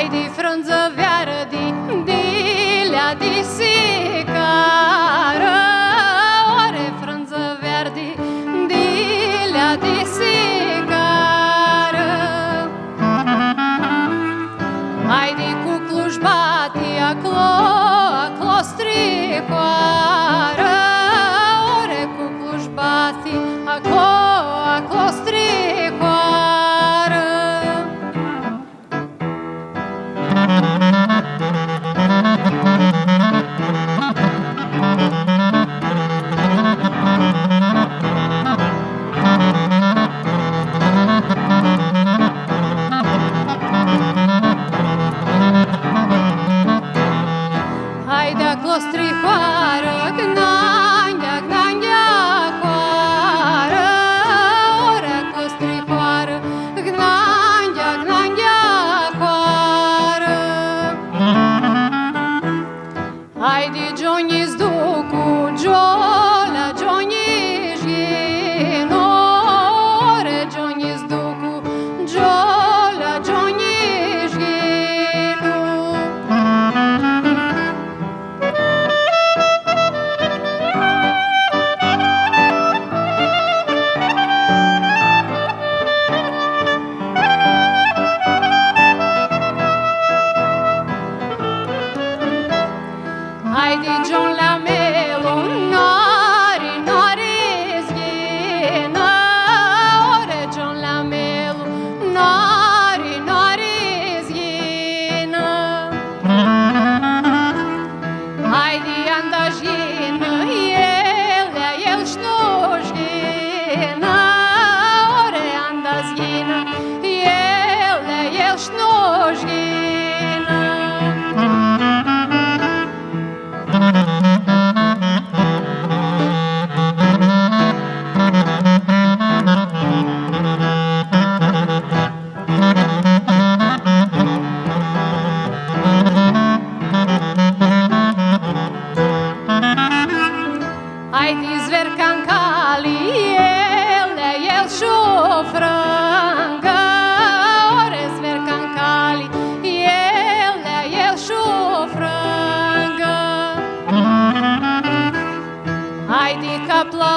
di frunză verdi, dilea di sicară. Ore frunză verdi, dilea di sicară. Haidi cu clujbati aclo stricoară. Ore cu clujbati aclo stricoară. Haide acolo stricoară, gnandea, gnandea coară. Ore acolo stricoară, gnandea, gnandea coară. Haide Johnny-ți ducu, Jola, Johnny-și ghino. Ore Johnny-ți ducu, Jola, Johnny-și ghino. Haide John la melo, nori, nori zghina. Ore John la melo, nori, nori zghina. Haide anda zghina, el șnu zghina. Ore anda zghina, el șnu zghina. Haide zvercancali, el și-o frângă. Ore zvercancali, el și-o frângă. Haide cap la